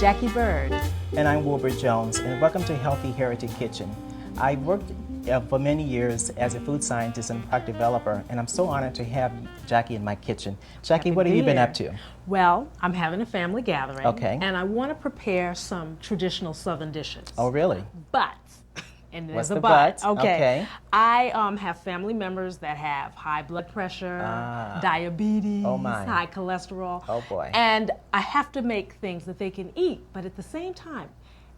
Jacquie Bird. And I'm Wilbert Jones, and welcome to Healthy Heritage Kitchen. I worked for many years as a food scientist and product developer, and I'm so honored to have Jacquie in my kitchen. Jacquie, what have you been up to? Well, I'm having a family gathering, Okay. and I want to prepare some traditional Southern dishes. Oh, really? But, and there's What's a the but. but? Okay. Okay. I have family members that have high blood pressure, diabetes, Oh, my. high cholesterol. Oh, boy. And I have to make things that they can eat, but at the same time,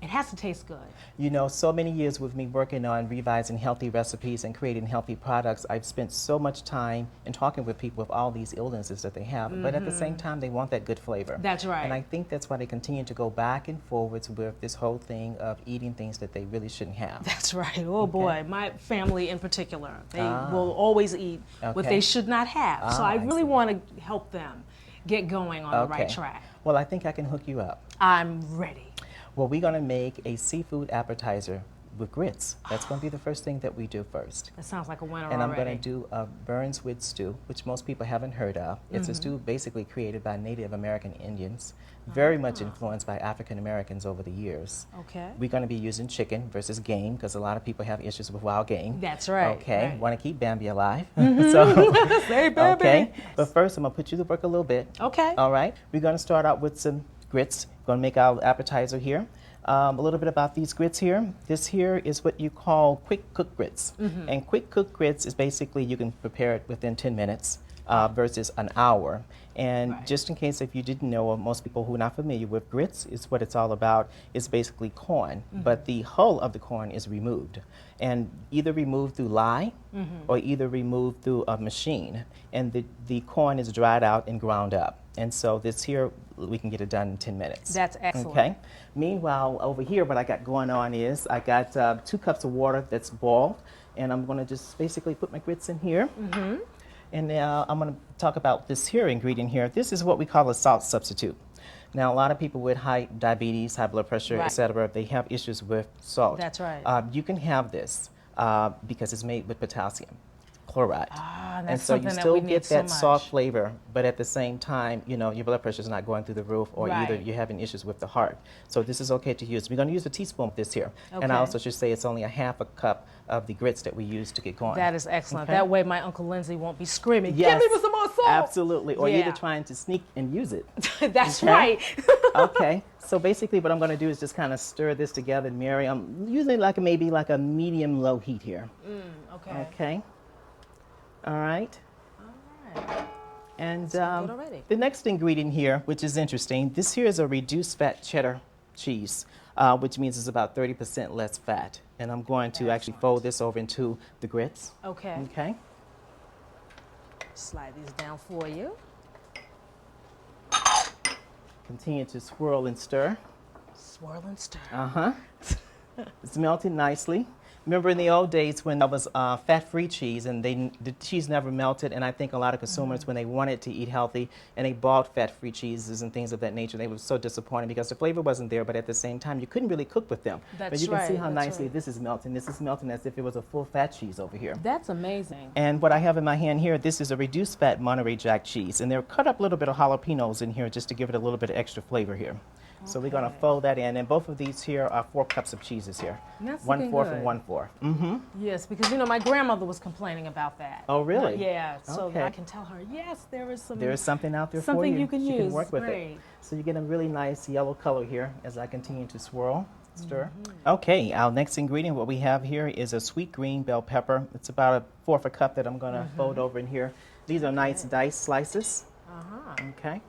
it has to taste good. You know, so many years with me working on revising healthy recipes and creating healthy products, I've spent so much time in talking with people with all these illnesses that they have, but at the same time, they want that good flavor. That's right. And I think that's why they continue to go back and forwards with this whole thing of eating things that they really shouldn't have. That's right. Oh, boy. My family in particular, they will always eat what they should not have. So I really want to help them get going on the right track. Well, I think I can hook you up. I'm ready. Well, we're going to make a seafood appetizer with grits. That's going to be the first thing that we do first. That sounds like a winner And I'm already. going to do a Burns with stew, which most people haven't heard of. It's a stew basically created by Native American Indians, very much influenced by African Americans over the years. Okay. We're going to be using chicken versus game because a lot of people have issues with wild game. That's right. Okay. Right. Want to keep Bambi alive. So, Hey, Bambi. okay. But first, I'm going to put you to work a little bit. Okay. All right. We're going to start out with some grits. We're going to make our appetizer here. A little bit about these grits here. This here is what you call quick cook grits. And quick cook grits is basically you can prepare it within 10 minutes versus an hour. And just in case if you didn't know, or most people who are not familiar with grits, is what it's all about. It's basically corn, but the hull of the corn is removed. And either removed through lye or either removed through a machine. And the corn is dried out and ground up. And so this here, we can get it done in 10 minutes. That's excellent. Okay. Meanwhile, over here, what I got going on is I got 2 cups of water that's boiled, and I'm going to just basically put my grits in here. And now I'm going to talk about this here ingredient here. This is what we call a salt substitute. Now, a lot of people with high diabetes, high blood pressure, etc., they have issues with salt. That's right. You can have this because it's made with potassium chloride. That's And so you something that still we need get so that salt much. flavor, but at the same time, you know, your blood pressure is not going through the roof, or either you're having issues with the heart. So this is okay to use. We're going to use a teaspoon of this here. And I also should say it's only a half a cup of the grits that we use to get going. That is excellent. Okay. That way my Uncle Lindsay won't be screaming, Yes, give me some more salt! absolutely. Or Yeah. either trying to sneak and use it. That's Okay. right. Okay. So basically what I'm going to do is just kind of stir this together and marry. I'm using maybe like a medium-low heat here. Okay. Okay. All right. All right. And good already. the next ingredient here, which is interesting, this here is a reduced fat cheddar cheese, which means it's about 30% less fat. And I'm going to actually fold this over into the grits. Okay. Okay. Slide these down for you. Continue to swirl and stir. Swirl and stir. Uh-huh. It's melting nicely. Remember in the old days when there was fat-free cheese and the cheese never melted, and I think a lot of consumers, when they wanted to eat healthy and they bought fat-free cheeses and things of that nature, they were so disappointed because the flavor wasn't there, but at the same time, you couldn't really cook with them. But you can see how nicely this is melting. This is melting as if it was a full fat cheese over here. That's amazing. And what I have in my hand here, this is a reduced fat Monterey Jack cheese, and they're cut up a little bit of jalapenos in here just to give it a little bit of extra flavor here. So we're going to fold that in, and both of these here are 4 cups of cheeses here. That's 1/4 and 1/4. Yes, because you know my grandmother was complaining about that. Oh, really? Yeah, so Okay. I can tell her, yes, there is some. There is something out there for something you. you can She use. can work with Great. it. So you get a really nice yellow color here as I continue to swirl, stir. Okay, our next ingredient, what we have here is a sweet green bell pepper. It's about 1/4 cup that I'm going to fold over in here. These are nice diced slices. Okay.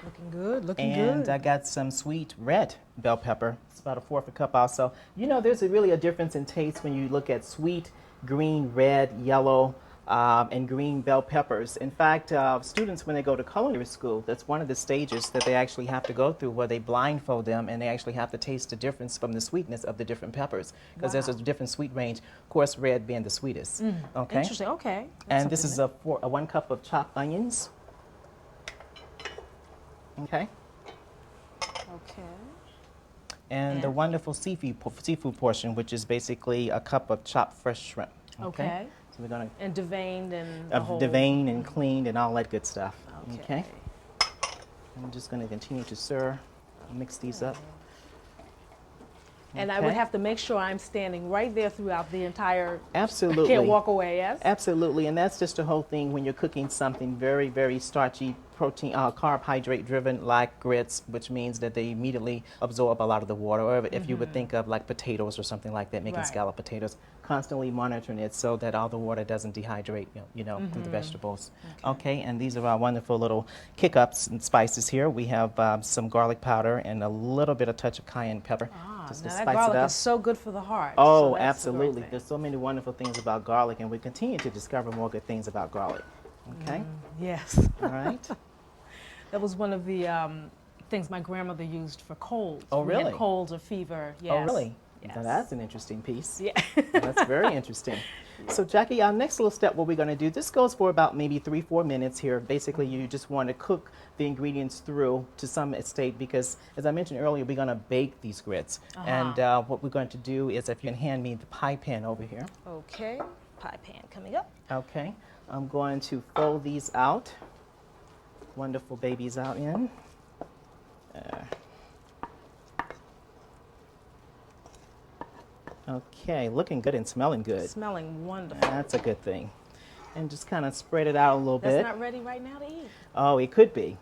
Looking good, looking And good. I got some sweet red bell pepper. It's about 1/4 cup also. You know, there's really a difference in taste when you look at sweet, green, red, yellow, and green bell peppers. In fact, students, when they go to culinary school, that's one of the stages that they actually have to go through where they blindfold them and they actually have to taste the difference from the sweetness of the different peppers. Because there's a different sweet range, of course, red being the sweetest. Okay? Interesting, okay. And this is a 1 cup of chopped onions. Okay. Okay. And the wonderful seafood portion, which is basically a cup of chopped fresh shrimp. Okay. So we're going to And deveined and the whole. devein and cleaned and all that good stuff. Okay. I'm just going to continue to stir. Mix these up. And I would have to make sure I'm standing right there throughout the entire. Absolutely. Can't walk away, yes? Absolutely, and that's just the whole thing when you're cooking something very, very starchy, protein, carbohydrate driven like grits, which means that they immediately absorb a lot of the water. Or if you would think of like potatoes or something like that, making scallop potatoes, constantly monitoring it so that all the water doesn't dehydrate, through the vegetables. Okay, and these are our wonderful little kick-ups and spices here. We have some garlic powder and a little bit of touch of cayenne pepper. Just to Now spice that garlic it up. is so good for the heart. Oh, so that's absolutely. The There's so many wonderful things about garlic, and we continue to discover more good things about garlic. Okay? Yes. All right. That was one of the things my grandmother used for colds. Oh, really? We had colds or fever. Yes. Oh, really? Yes. Now that's an interesting piece. Yeah. That's very interesting. So, Jackie, our next little step, what we're going to do, this goes for about maybe 3-4 minutes here. Basically, you just want to cook the ingredients through to some extent because, as I mentioned earlier, we're going to bake these grits. And what we're going to do is, if you can hand me the pie pan over here. Okay. Pie pan coming up. Okay. I'm going to fold these out. Wonderful babies out in. Okay, looking good and smelling good. Smelling wonderful. That's a good thing. And just kind of spread it out a little bit. That's not ready right now to eat. Oh, it could be.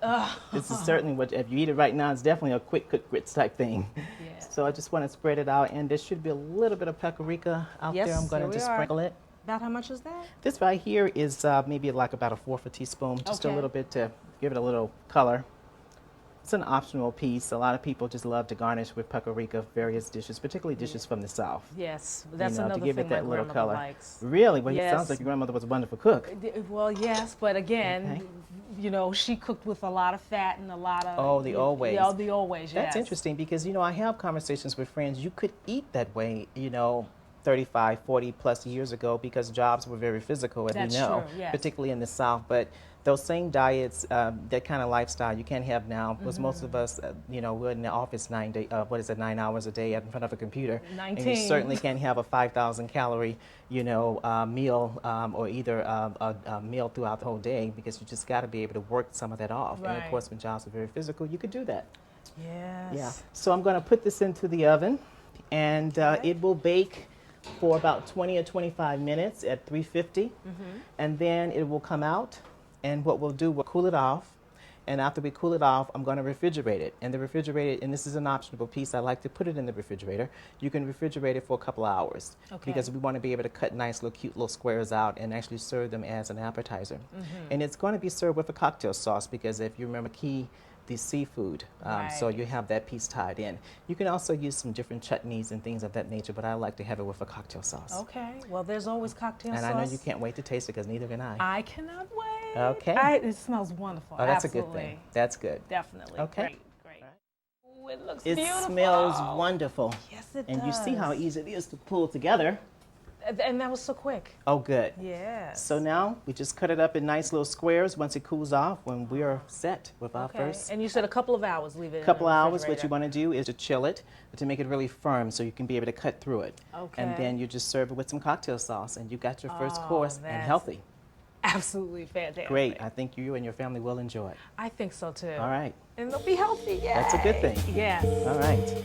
This is certainly what, if you eat it right now, it's definitely a quick cook grits type thing. Yeah. So I just want to spread it out, and there should be a little bit of paprika out there. I'm going to just sprinkle it. About how much is that? This right here is maybe like about a 1/4 teaspoon, just a little bit to give it a little color. It's an optional piece. A lot of people just love to garnish with paprika various dishes, particularly dishes from the South. Yes, that's another to give thing it that my little grandmother color. likes. Really? Well, Yes. it sounds like your grandmother was a wonderful cook. Well, yes, but again, she cooked with a lot of fat and a lot of... Oh, the old ways. Yeah, the old ways, yes. That's interesting because, I have conversations with friends. You could eat that way, 35, 40 plus years ago because jobs were very physical, as That's we know, true, yes. particularly in the South. But those same diets, that kind of lifestyle you can't have now because most of us, we're in the office 9 hours a day in front of a computer. 19. And you certainly can't have a 5,000 calorie, meal or either a meal throughout the whole day because you just got to be able to work some of that off. Right. And of course, when jobs are very physical, you could do that. Yes. Yeah. So I'm going to put this into the oven, and it will bake for about 20 or 25 minutes at 350, and then it will come out, and what we'll do, we'll cool it off, and after we cool it off, I'm going to refrigerate it. And the refrigerator, and this is an optional piece, I like to put it in the refrigerator. You can refrigerate it for a couple of hours because we want to be able to cut nice little cute little squares out and actually serve them as an appetizer. And it's going to be served with a cocktail sauce because if you remember the seafood, so you have that piece tied in. You can also use some different chutneys and things of that nature, but I like to have it with a cocktail sauce. Okay, well, there's always cocktail sauce. And I know you can't wait to taste it because neither can I. I cannot wait. Okay. It smells wonderful. Oh, that's Absolutely. a good thing. That's good. Definitely. Okay. Great. Ooh, it looks It beautiful. smells wonderful. Yes, it does. And you see how easy it is to pull together. And that was so quick. Oh, good. Yes. So now we just cut it up in nice little squares once it cools off when we are set with our first. And you said a couple of hours, leave it in Couple the hours, what you refrigerator. want to do is to chill it, to make it really firm so you can be able to cut through it. Okay. And then you just serve it with some cocktail sauce and you got your first course and that's healthy. Absolutely fantastic. Great. I think you and your family will enjoy it. I think so too. All right. And they'll be healthy. Yay. That's a good thing. Yes. All right.